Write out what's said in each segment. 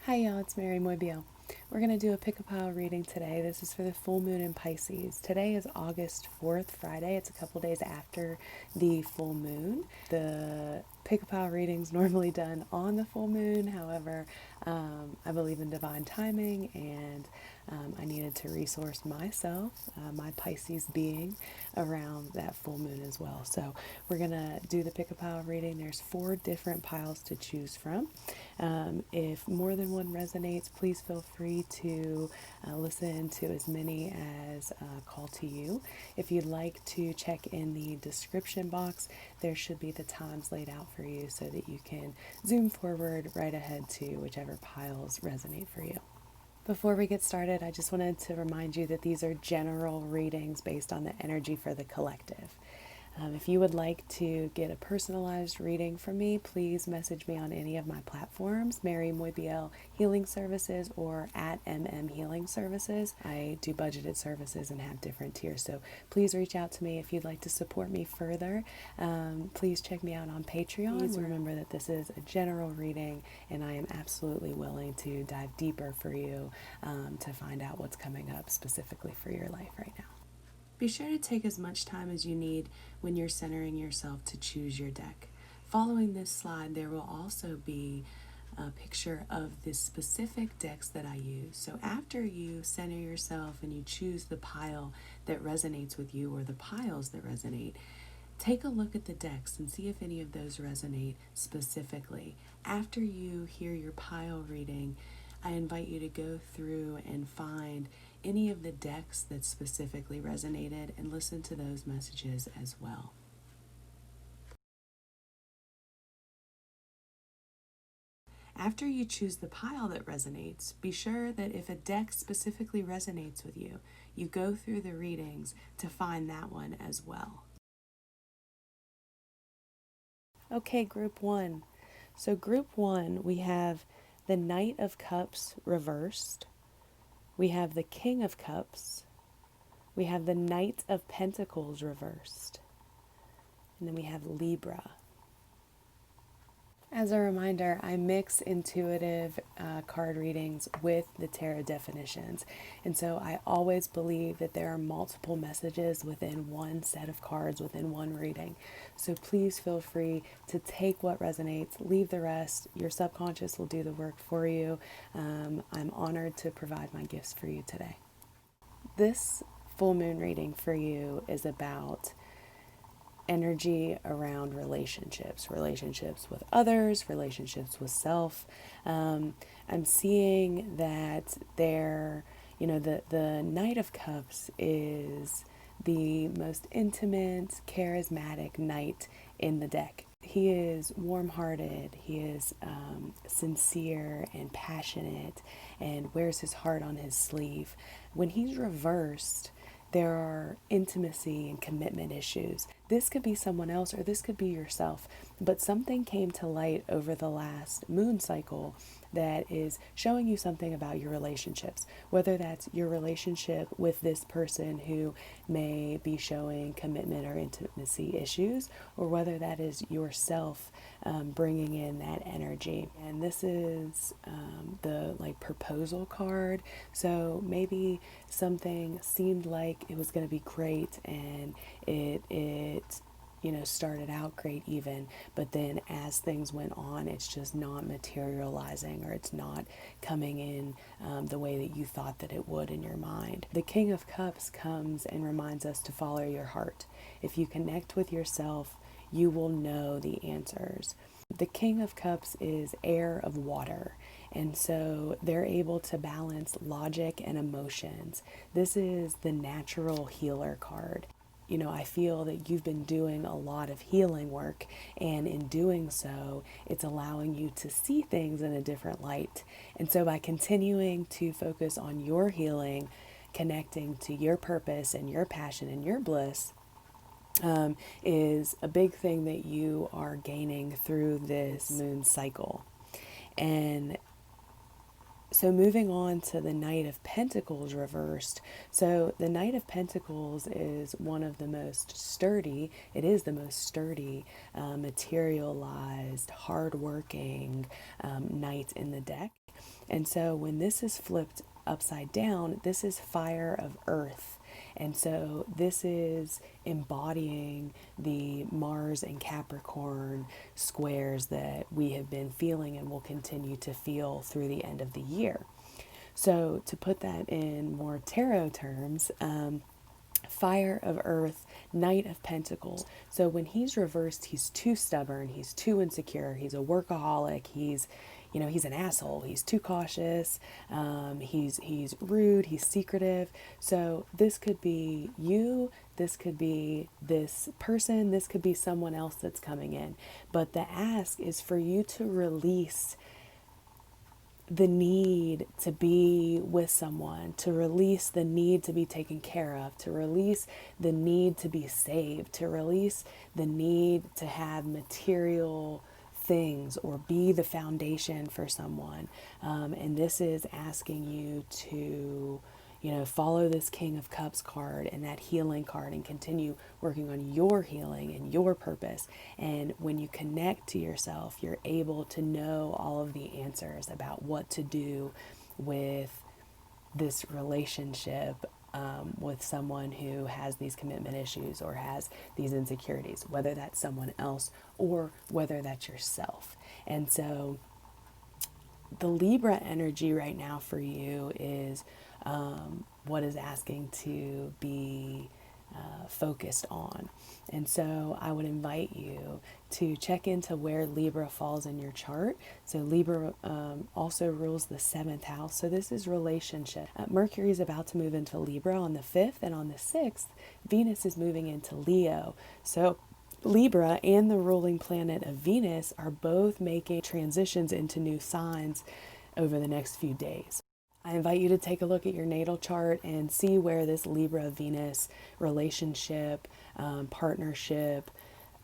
Hi y'all, it's Mairi. We're going to do a pick-a-pile reading today. This is for the full moon in Pisces. Today is August 4th, Friday. It's a couple days after the full moon. The pick-a-pile reading's normally done on the full moon. However, I believe in divine timing and I needed to resource myself, my Pisces being, around that full moon as well. So we're going to do the pick-a-pile reading. There's 4 different piles to choose from. If more than one resonates, please feel free to listen to as many as call to you. If you'd like to check in the description box, there should be the times laid out for you so that you can zoom forward right ahead to whichever piles resonate for you. Before we get started, I just wanted to remind you that these are general readings based on the energy for the collective. If you would like to get a personalized reading from me, please message me on any of my platforms, Mairi Moibiel Healing Services or at Healing Services. I do budgeted services and have different tiers, so please reach out to me if you'd like to support me further. Please check me out on Patreon. Please remember that this is a general reading and I am absolutely willing to dive deeper for you to find out what's coming up specifically for your life right now. Be sure to take as much time as you need when you're centering yourself to choose your deck. Following this slide, there will also be a picture of the specific decks that I use. So after you center yourself and you choose the pile that resonates with you or the piles that resonate, take a look at the decks and see if any of those resonate specifically. After you hear your pile reading, I invite you to go through and find any of the decks that specifically resonated and listen to those messages as well. After you choose the pile that resonates, be sure that if a deck specifically resonates with you, you go through the readings to find that one as well. Okay, group 1. So group 1, we have the Knight of Cups reversed. We have the King of Cups. We have the Knight of Pentacles reversed. And then we have Libra. As a reminder, I mix intuitive card readings with the tarot definitions. And so I always believe that there are multiple messages within one set of cards, within one reading. So please feel free to take what resonates, leave the rest. Your subconscious will do the work for you. I'm honored to provide my gifts for you today. This full moon reading for you is about energy around relationships with others, relationships with self. I'm seeing that the Knight of Cups is the most intimate, charismatic knight in the deck. He is warm-hearted, he is sincere and passionate and wears his heart on his sleeve. When he's reversed, there are intimacy and commitment issues. This could be someone else or this could be yourself, but something came to light over the last moon cycle that is showing you something about your relationships, whether that's your relationship with this person who may be showing commitment or intimacy issues, or whether that is yourself bringing in that energy. And this is the proposal card. So maybe something seemed like it was going to be great and it started out great even, but then as things went on, it's just not materializing or it's not coming in the way that you thought that it would in your mind. The King of Cups comes and reminds us to follow your heart. If you connect with yourself, you will know the answers. The King of Cups is air of water, and so they're able to balance logic and emotions. This is the natural healer card. I feel that you've been doing a lot of healing work, and in doing so, it's allowing you to see things in a different light. And so by continuing to focus on your healing, connecting to your purpose and your passion and your bliss, is a big thing that you are gaining through this moon cycle. And so moving on to the Knight of Pentacles reversed. So the Knight of Pentacles is one of the most sturdy, it is the most sturdy, materialized, hardworking knight in the deck. And so when this is flipped upside down, this is fire of earth. And so this is embodying the Mars and Capricorn squares that we have been feeling and will continue to feel through the end of the year. So to put that in more tarot terms, fire of earth, knight of pentacles. So when he's reversed, he's too stubborn, he's too insecure, he's a workaholic, he's an asshole, he's too cautious, he's rude, he's secretive. So this could be you, this could be this person, this could be someone else that's coming in. But the ask is for you to release the need to be with someone, to release the need to be taken care of, to release the need to be saved, to release the need to have material things or be the foundation for someone. And this is asking you to, follow this King of Cups card and that healing card and continue working on your healing and your purpose. And when you connect to yourself, you're able to know all of the answers about what to do with this relationship, with someone who has these commitment issues or has these insecurities, whether that's someone else or whether that's yourself. And so the Libra energy right now for you is what is asking to be focused on. And so I would invite you to check into where Libra falls in your chart. So Libra also rules the 7th house. So this is relationship. Mercury is about to move into Libra on the 5th, and on the 6th, Venus is moving into Leo. So Libra and the ruling planet of Venus are both making transitions into new signs over the next few days. I invite you to take a look at your natal chart and see where this Libra Venus relationship, partnership,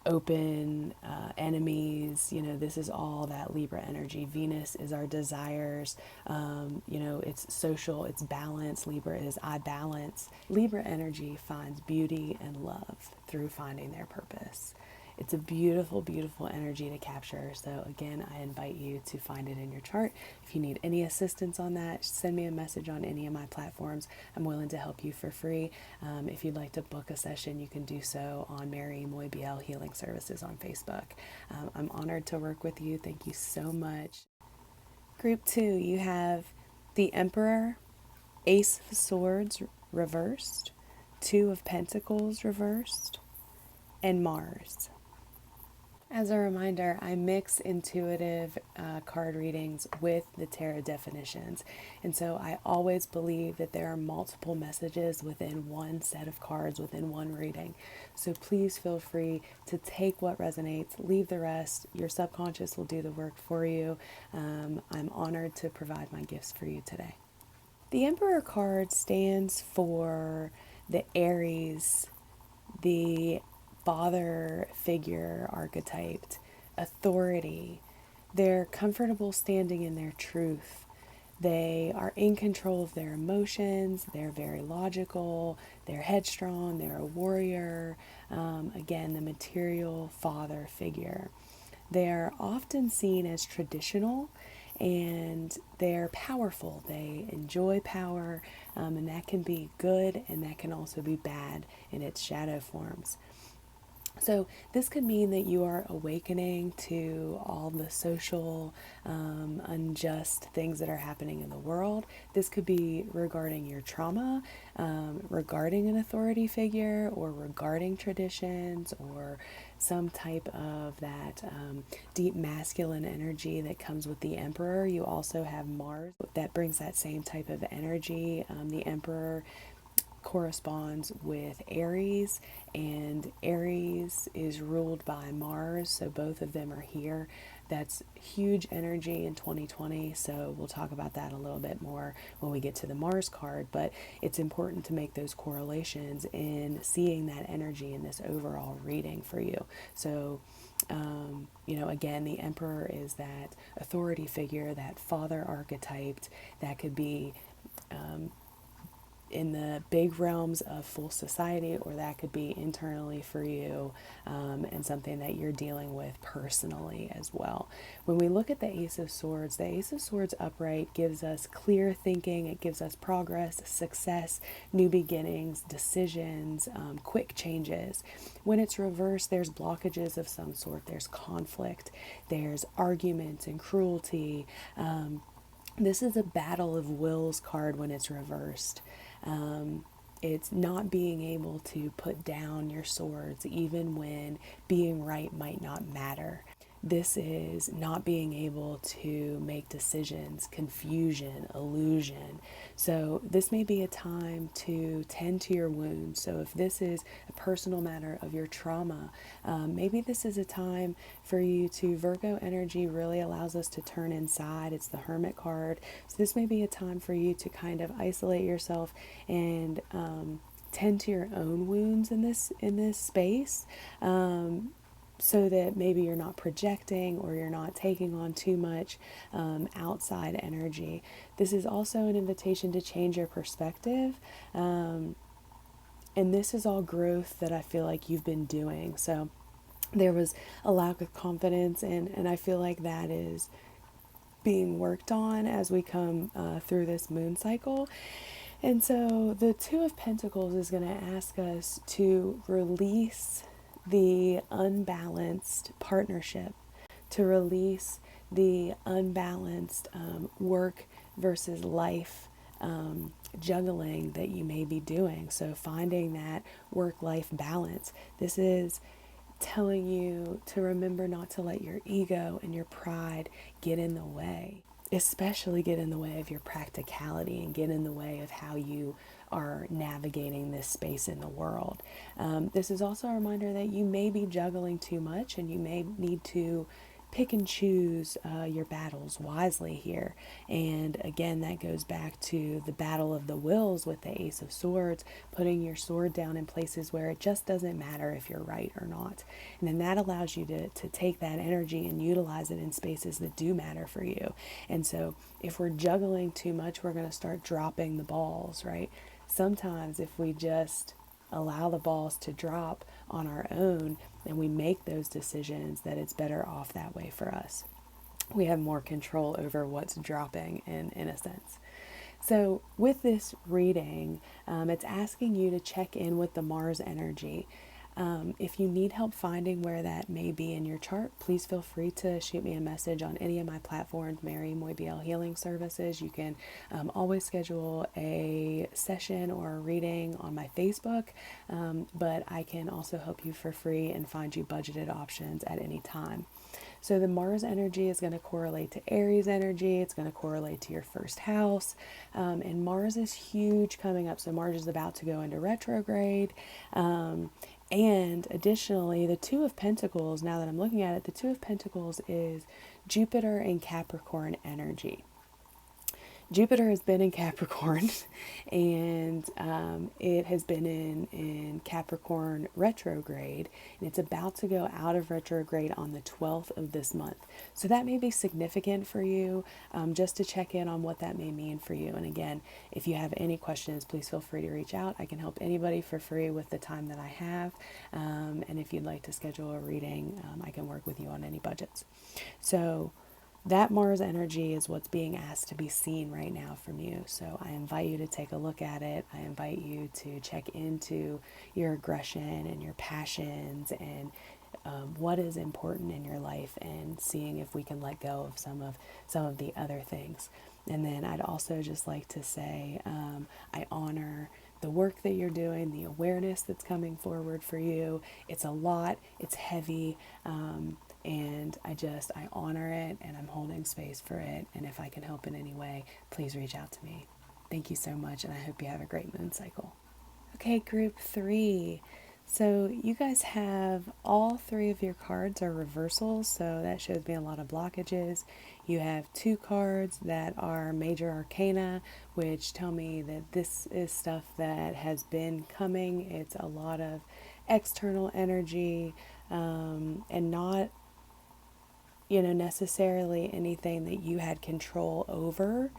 open enemies, this is all that Libra energy. Venus is our desires, it's social, it's balance. Libra is I balance. Libra energy finds beauty and love through finding their purpose. It's a beautiful, beautiful energy to capture. So again, I invite you to find it in your chart. If you need any assistance on that, send me a message on any of my platforms. I'm willing to help you for free. If you'd like to book a session, you can do so on Mairi Moibiel Healing Services on Facebook. I'm honored to work with you. Thank you so much. Group 2, you have the Emperor, Ace of Swords reversed, Two of Pentacles reversed, and Mars. As a reminder, I mix intuitive card readings with the tarot definitions. And so I always believe that there are multiple messages within one set of cards, within one reading. So please feel free to take what resonates, leave the rest. Your subconscious will do the work for you. I'm honored to provide my gifts for you today. The Emperor card stands for the Aries, the father figure archetyped, authority. They're comfortable standing in their truth. They are in control of their emotions. They're very logical. They're headstrong. They're a warrior. Again, the material father figure. They're often seen as traditional and they're powerful. They enjoy power, and that can be good and that can also be bad in its shadow forms. So this could mean that you are awakening to all the social, unjust things that are happening in the world. This could be regarding your trauma, regarding an authority figure, or regarding traditions, or some type of that deep masculine energy that comes with the Emperor. You also have Mars that brings that same type of energy. The Emperor corresponds with Aries, and Aries is ruled by Mars, so both of them are here. That's huge energy in 2020, so we'll talk about that a little bit more when we get to the Mars card, but it's important to make those correlations in seeing that energy in this overall reading for you. So again, the Emperor is that authority figure, that father archetyped, that could be in the big realms of full society, or that could be internally for you, and something that you're dealing with personally as well. When we look at the Ace of Swords, the Ace of Swords upright gives us clear thinking, it gives us progress, success, new beginnings, decisions, quick changes. When it's reversed, there's blockages of some sort, there's conflict, there's arguments and cruelty. This is a battle of wills card when it's reversed. It's not being able to put down your swords even when being right might not matter. This is not being able to make decisions, confusion, illusion. So, this may be a time to tend to your wounds. So, if this is a personal matter of your trauma, maybe this is a time for you to. Virgo energy really allows us to turn inside. It's the Hermit card. So, this may be a time for you to kind of isolate yourself and tend to your own wounds in this space. So that maybe you're not projecting or you're not taking on too much outside energy. This is also an invitation to change your perspective. And this is all growth that I feel like you've been doing. So there was a lack of confidence, and I feel like that is being worked on as we come through this moon cycle. And so the Two of Pentacles is going to ask us to release the unbalanced partnership, to release the unbalanced work versus life juggling that you may be doing. So finding that work-life balance. This is telling you to remember not to let your ego and your pride get in the way, especially get in the way of your practicality and get in the way of how you are navigating this space in the world. This is also a reminder that you may be juggling too much and you may need to pick and choose your battles wisely here. And again, that goes back to the battle of the wills with the Ace of Swords, putting your sword down in places where it just doesn't matter if you're right or not. And then that allows you to take that energy and utilize it in spaces that do matter for you. And so if we're juggling too much, we're going to start dropping the balls, right? Sometimes if we just allow the balls to drop on our own and we make those decisions, that it's better off that way for us. We have more control over what's dropping in a sense. So with this reading, it's asking you to check in with the Mars energy. If you need help finding where that may be in your chart, please feel free to shoot me a message on any of my platforms, Mairi Moibiel Healing Services. You can always schedule a session or a reading on my Facebook, but I can also help you for free and find you budgeted options at any time. So the Mars energy is going to correlate to Aries energy. It's going to correlate to your first house. And Mars is huge coming up. So Mars is about to go into retrograde. And additionally, the Two of Pentacles, now that I'm looking at it, the Two of Pentacles is Jupiter and Capricorn energy. Jupiter has been in Capricorn and it has been in Capricorn retrograde, and it's about to go out of retrograde on the 12th of this month. So that may be significant for you, just to check in on what that may mean for you. And again, if you have any questions, please feel free to reach out. I can help anybody for free with the time that I have. And if you'd like to schedule a reading, I can work with you on any budgets. So that Mars energy is what's being asked to be seen right now from you. So I invite you to take a look at it. I invite you to check into your aggression and your passions and what is important in your life, and seeing if we can let go of some of the other things. And then I'd also just like to say I honor the work that you're doing, the awareness that's coming forward for you. It's a lot, it's heavy, and I honor it, and I'm holding space for it. And if I can help in any way, please reach out to me. Thank you so much, and I hope you have a great moon cycle. Okay, group 3. So you guys have all 3 of your cards are reversals, so that shows me a lot of blockages. You have 2 cards that are major arcana, which tell me that this is stuff that has been coming. It's a lot of external energy, and not necessarily anything that you had control over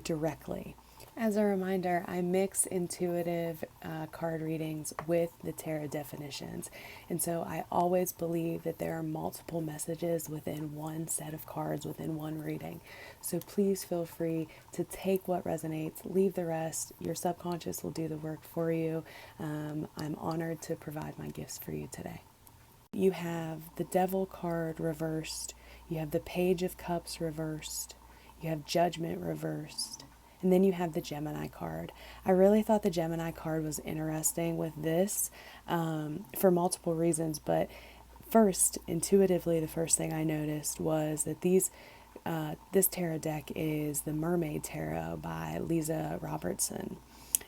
directly. As a reminder, I mix intuitive card readings with the tarot definitions. And so I always believe that there are multiple messages within one set of cards, within one reading. So please feel free to take what resonates, leave the rest. Your subconscious will do the work for you. I'm honored to provide my gifts for you today. You have the Devil card reversed, you have the Page of Cups reversed, you have Judgment reversed, and then you have the Gemini card. I really thought the Gemini card was interesting with this for multiple reasons, but first, intuitively, the first thing I noticed was that this tarot deck is the Mermaid Tarot by Lisa Robertson.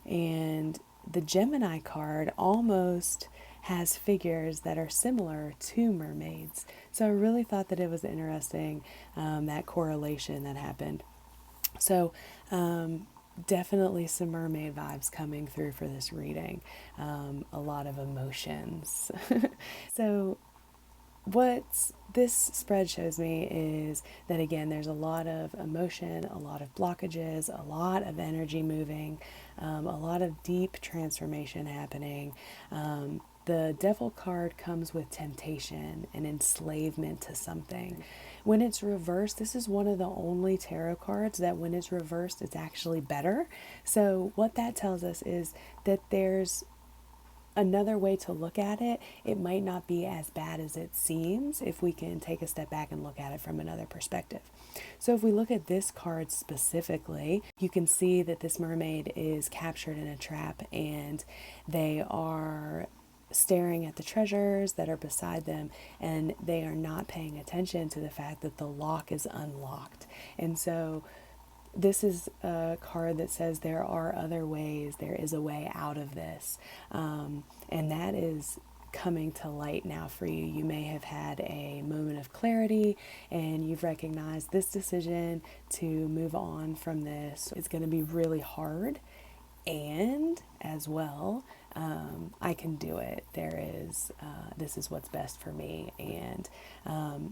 And the Gemini card almost has figures that are similar to mermaids. So I really thought that it was interesting, that correlation that happened. So definitely some mermaid vibes coming through for this reading. A lot of emotions. So what this spread shows me is that, again, there's a lot of emotion, a lot of blockages, a lot of energy moving, a lot of deep transformation happening. The Devil card comes with temptation and enslavement to something. When it's reversed, this is one of the only tarot cards that when it's reversed, it's actually better. So what that tells us is that there's another way to look at it. It might not be as bad as it seems if we can take a step back and look at it from another perspective. So if we look at this card specifically, you can see that this mermaid is captured in a trap and they are staring at the treasures that are beside them, and they are not paying attention to the fact that the lock is unlocked. And so this is a card that says there are other ways, there is a way out of this. And that is coming to light now for you. You may have had a moment of clarity and you've recognized this decision to move on from this is going to be really hard. And as well, I can do it. This is what's best for me. And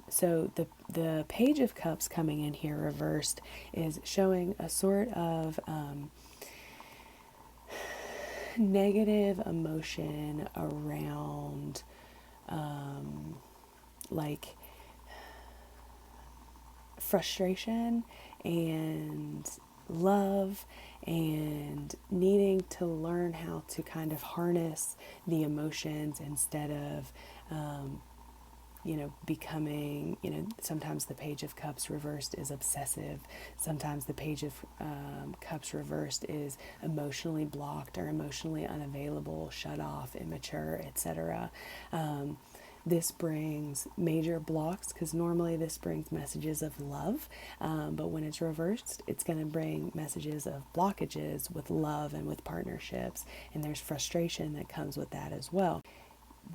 so the Page of Cups coming in here reversed is showing a sort of negative emotion around like frustration and love and needing to learn how to kind of harness the emotions instead of becoming, sometimes the Page of Cups reversed is obsessive. Sometimes the Page of Cups reversed is emotionally blocked or emotionally unavailable, shut off, immature, etc. This brings major blocks because normally this brings messages of love, but when it's reversed, it's going to bring messages of blockages with love and with partnerships, and there's frustration that comes with that as well.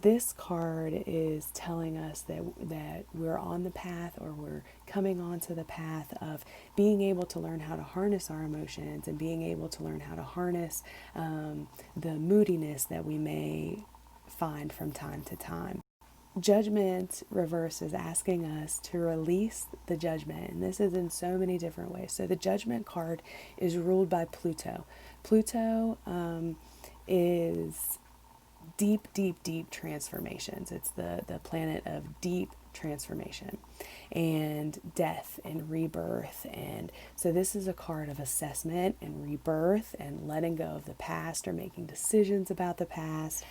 This card is telling us that we're on the path, or we're coming onto the path of being able to learn how to harness our emotions and being able to learn how to harness the moodiness that we may find from time to time. Judgment reverse is asking us to release the judgment, and this is in so many different ways. So the Judgment card is ruled by Pluto. Pluto is deep transformations. It's the planet of deep transformation and death and rebirth. And so this is a card of assessment and rebirth and letting go of the past or making decisions about the past.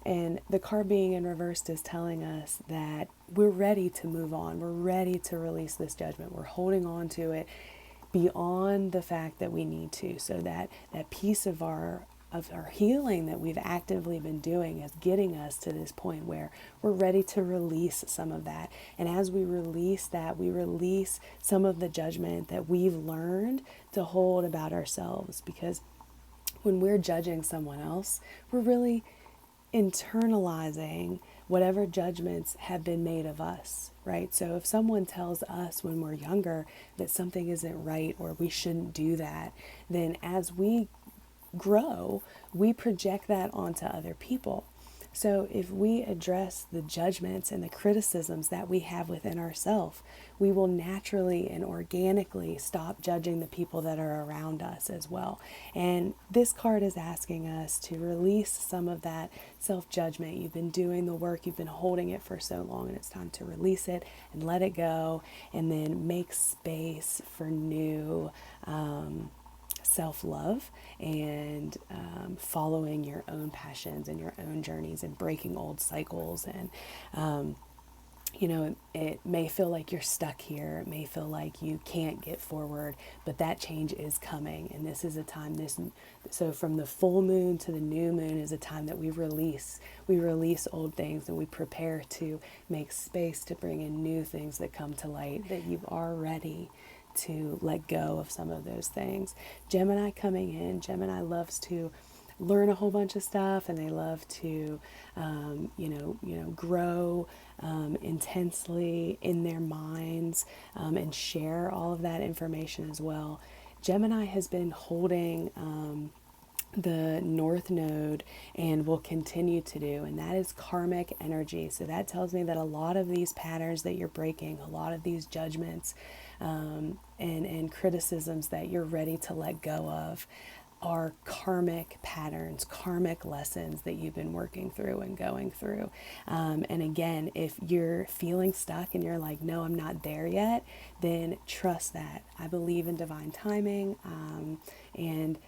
And the card being in reversed is telling us that we're ready to move on. We're ready to release this judgment. We're holding on to it beyond the fact that we need to. So that piece of our healing that we've actively been doing is getting us to this point where we're ready to release some of that. And as we release that, we release some of the judgment that we've learned to hold about ourselves. Because when we're judging someone else, we're really internalizing whatever judgments have been made of us, right? So if someone tells us when we're younger that something isn't right or we shouldn't do that, then as we grow, we project that onto other people. So if we address the judgments and the criticisms that we have within ourselves, we will naturally and organically stop judging the people that are around us as well. And this card is asking us to release some of that self-judgment. You've been doing the work, you've been holding it for so long, and it's time to release it and let it go, and then make space for new self-love and following your own passions and your own journeys and breaking old cycles. And it may feel like you're stuck here, it may feel like you can't get forward, but that change is coming. And this is a time, so from the full moon to the new moon is a time that we release old things, and we prepare to make space to bring in new things that come to light, that you are ready to let go of some of those things. Gemini coming in, Gemini loves to learn a whole bunch of stuff, and they love to grow intensely in their minds, and share all of that information as well. Gemini has been holding the North Node and will continue to do, and that is karmic energy. So that tells me that a lot of these patterns that you're breaking, a lot of these judgments and criticisms that you're ready to let go of, are karmic patterns, karmic lessons that you've been working through and going through. And again, if you're feeling stuck and you're like, no, I'm not there yet, then trust that. I believe in divine timing, and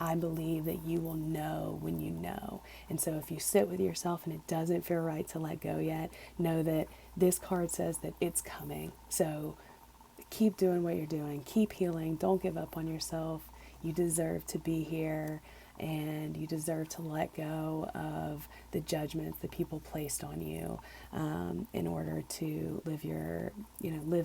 I believe that you will know when you know. And so if you sit with yourself and it doesn't feel right to let go yet, know that this card says that it's coming. So keep doing what you're doing, keep healing, don't give up on yourself. You deserve to be here, and you deserve to let go of the judgments that people placed on you, in order to live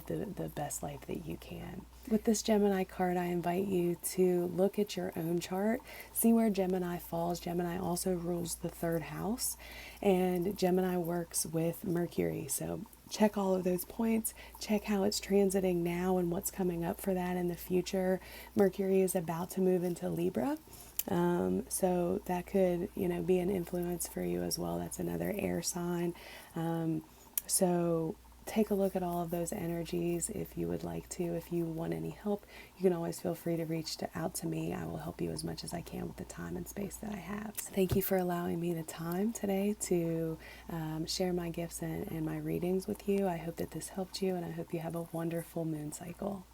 the best life that you can. With this Gemini card, I invite you to look at your own chart, see where Gemini falls. Gemini also rules the third house, and Gemini works with Mercury. So check all of those points, check how it's transiting now and what's coming up for that in the future. Mercury is about to move into Libra, so that could, be an influence for you as well. That's another air sign. So take a look at all of those energies if you would like to. If you want any help, you can always feel free to reach out to me. I will help you as much as I can with the time and space that I have. So thank you for allowing me the time today to share my gifts and my readings with you. I hope that this helped you, and I hope you have a wonderful moon cycle.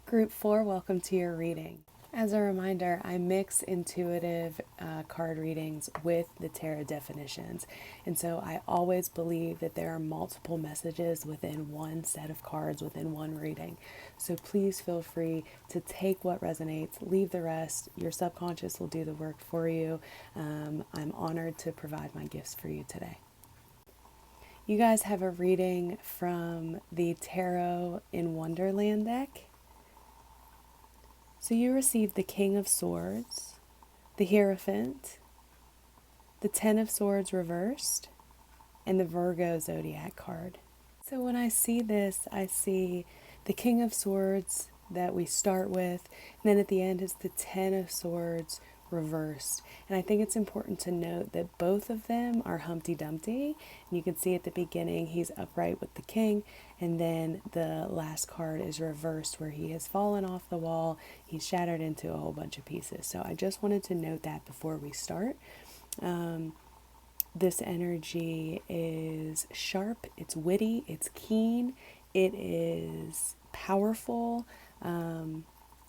Group 4, welcome to your reading. As a reminder, I mix intuitive card readings with the tarot definitions. And so I always believe that there are multiple messages within one set of cards, within one reading. So please feel free to take what resonates, leave the rest. Your subconscious will do the work for you. I'm honored to provide my gifts for you today. You guys have a reading from the Tarot in Wonderland deck. So you received the King of Swords, the Hierophant, the Ten of Swords reversed, and the Virgo Zodiac card. So when I see this, I see the King of Swords that we start with, and then at the end is the Ten of Swords reversed. And I think it's important to note that both of them are Humpty Dumpty. And you can see at the beginning he's upright with the king, and then the last card is reversed where he has fallen off the wall. He's shattered into a whole bunch of pieces. So I just wanted to note that before we start. This energy is sharp, it's witty, it's keen, it is powerful,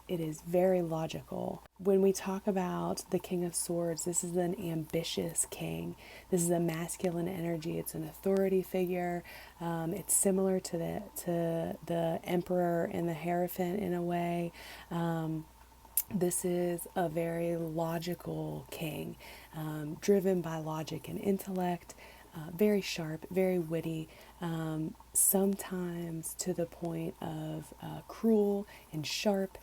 it is very logical. When we talk about the King of Swords, this is an ambitious king. This is a masculine energy. It's an authority figure. It's similar to the Emperor and the Hierophant in a way. This is a very logical king, driven by logic and intellect, very sharp, very witty, sometimes to the point of cruel and sharp.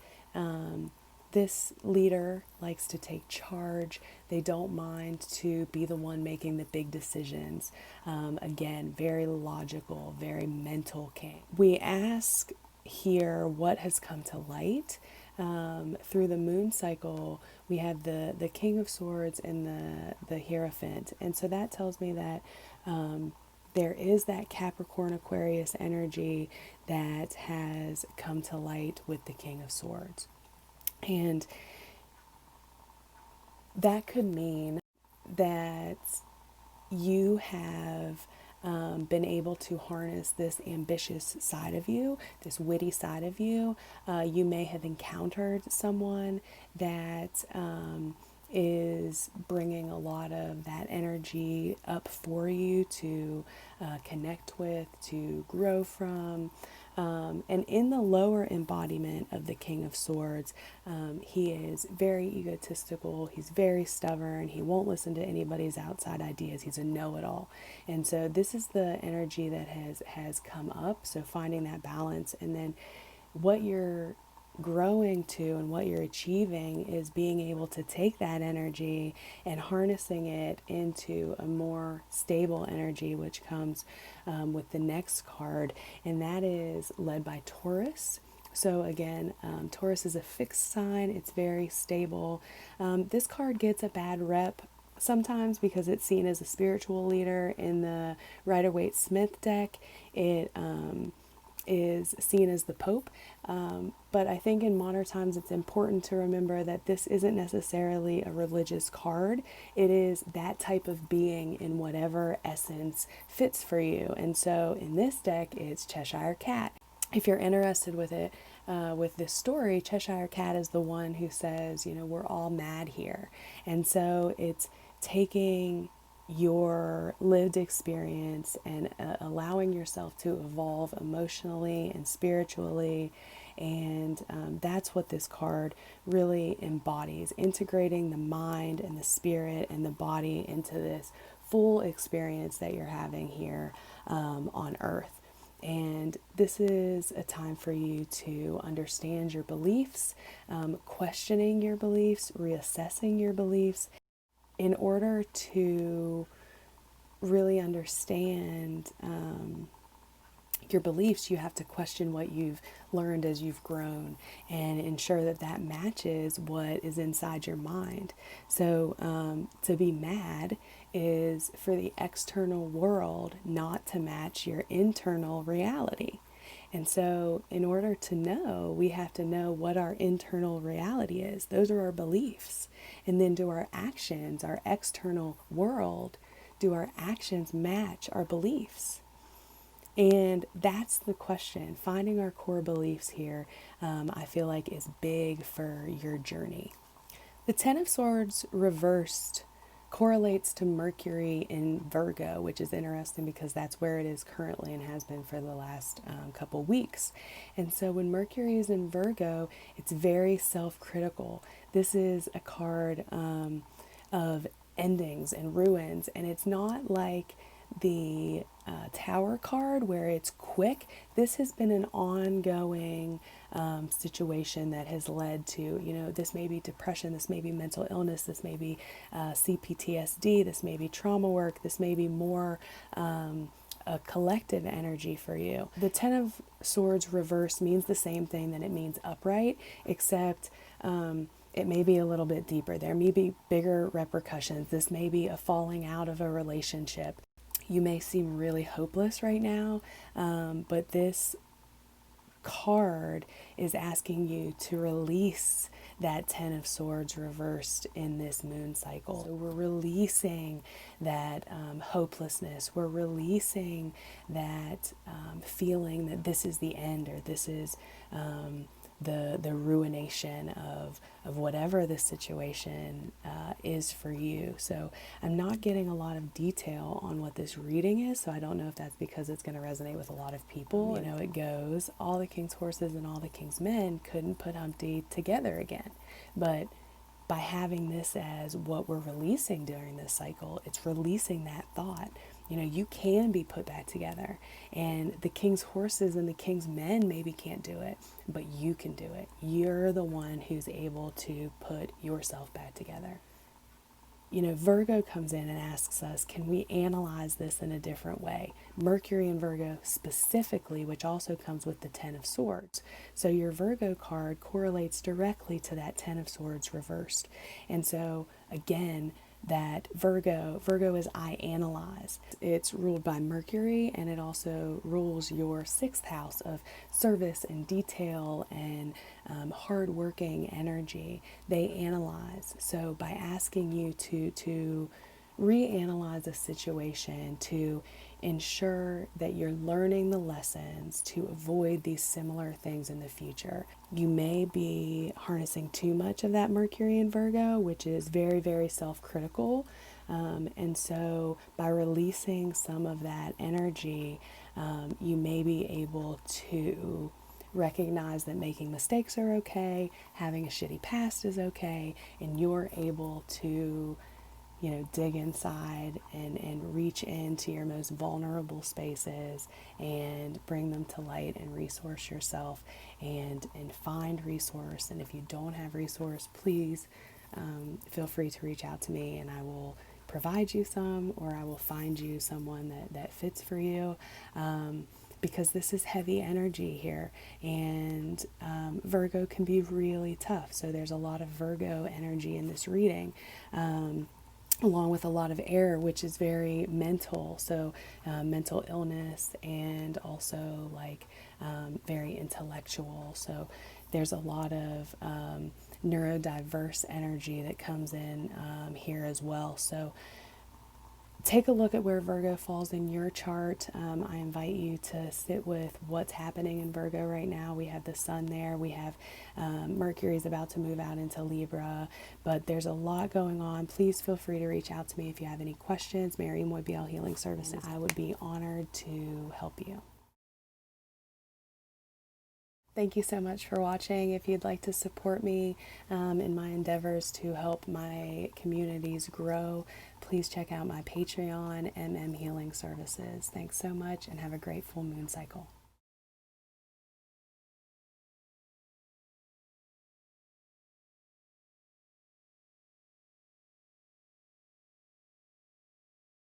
This leader likes to take charge. They don't mind to be the one making the big decisions. Again, very logical, very mental king. We ask here what has come to light. through the moon cycle, we have the King of Swords and the Hierophant. And so that tells me that there is that Capricorn Aquarius energy that has come to light with the King of Swords. And that could mean that you have been able to harness this ambitious side of you, this witty side of you. You may have encountered someone that is bringing a lot of that energy up for you to connect with, to grow from. And in the lower embodiment of the King of Swords, he is very egotistical, he's very stubborn, he won't listen to anybody's outside ideas, he's a know-it-all. And so this is the energy that has come up, so finding that balance. And then what you're growing to and what you're achieving is being able to take that energy and harnessing it into a more stable energy, which comes with the next card, and that is led by Taurus. So again, Taurus is a fixed sign, it's very stable. This card gets a bad rep sometimes because it's seen as a spiritual leader. In the Rider-Waite-Smith deck, it is seen as the Pope. But I think in modern times it's important to remember that this isn't necessarily a religious card. It is that type of being in whatever essence fits for you. And so in this deck, it's Cheshire Cat. If you're interested with it, with this story, Cheshire Cat is the one who says, you know, we're all mad here. And so it's taking your lived experience and allowing yourself to evolve emotionally and spiritually. And that's what this card really embodies, integrating the mind and the spirit and the body into this full experience that you're having here on Earth. And this is a time for you to understand your beliefs, questioning your beliefs, reassessing your beliefs, in order to really understand your beliefs. You have to question what you've learned as you've grown and ensure that that matches what is inside your mind. So to be mad is for the external world not to match your internal reality. And so in order to know, we have to know what our internal reality is. Those are our beliefs. And then do our actions, our external world, do our actions match our beliefs? And that's the question. Finding our core beliefs here, I feel like, is big for your journey. The Ten of Swords reversed correlates to Mercury in Virgo, which is interesting because that's where it is currently and has been for the last couple weeks. And so when Mercury is in Virgo, it's very self-critical. This is a card of endings and ruins, and it's not like the Tower card where it's quick. This has been an ongoing situation that has led to, you know, this may be depression, this may be mental illness, this may be CPTSD, this may be trauma work, this may be more a collective energy for you. The Ten of Swords reverse means the same thing that it means upright, except it may be a little bit deeper. There may be bigger repercussions. This may be a falling out of a relationship. You may seem really hopeless right now, but this card is asking you to release that Ten of Swords reversed in this moon cycle. So we're releasing that hopelessness. We're releasing that feeling that this is the end, or this is the ruination of whatever the situation is for you. So I'm not getting a lot of detail on what this reading is, so I don't know if that's because it's going to resonate with a lot of people. You know, it goes, all the king's horses and all the king's men couldn't put Humpty together again. But by having this as what we're releasing during this cycle, it's releasing that thought. You know, you can be put back together, and the king's horses and the king's men maybe can't do it, but you can do it. You're the one who's able to put yourself back together. Virgo comes in and asks us, can we analyze this in a different way? Mercury in Virgo specifically, which also comes with the Ten of Swords. So your Virgo card correlates directly to that Ten of Swords reversed. And so, again, that Virgo is I analyze. It's ruled by Mercury, and it also rules your sixth house of service and detail and hardworking energy. They analyze. So by asking you to reanalyze a situation, to ensure that you're learning the lessons to avoid these similar things in the future. You may be harnessing too much of that Mercury in Virgo, which is very, very self-critical. And so by releasing some of that energy, you may be able to recognize that making mistakes are okay, having a shitty past is okay, and you're able to dig inside and reach into your most vulnerable spaces and bring them to light and resource yourself and find resource. And if you don't have resource, please feel free to reach out to me, and I will provide you some, or I will find you someone that fits for you. Because this is heavy energy here, and Virgo can be really tough. So there's a lot of Virgo energy in this reading, along with a lot of air, which is very mental. So mental illness, and also like very intellectual. So there's a lot of neurodiverse energy that comes in here as well. So take a look at where Virgo falls in your chart. I invite you to sit with what's happening in Virgo right now. We have the sun there. We have Mercury is about to move out into Libra, but there's a lot going on. Please feel free to reach out to me if you have any questions. Mairi Moybiel Healing Services. I would be honored to help you. Thank you so much for watching. If you'd like to support me in my endeavors to help my communities grow, please check out my Patreon, MM Healing Services. Thanks so much, and have a great full moon cycle.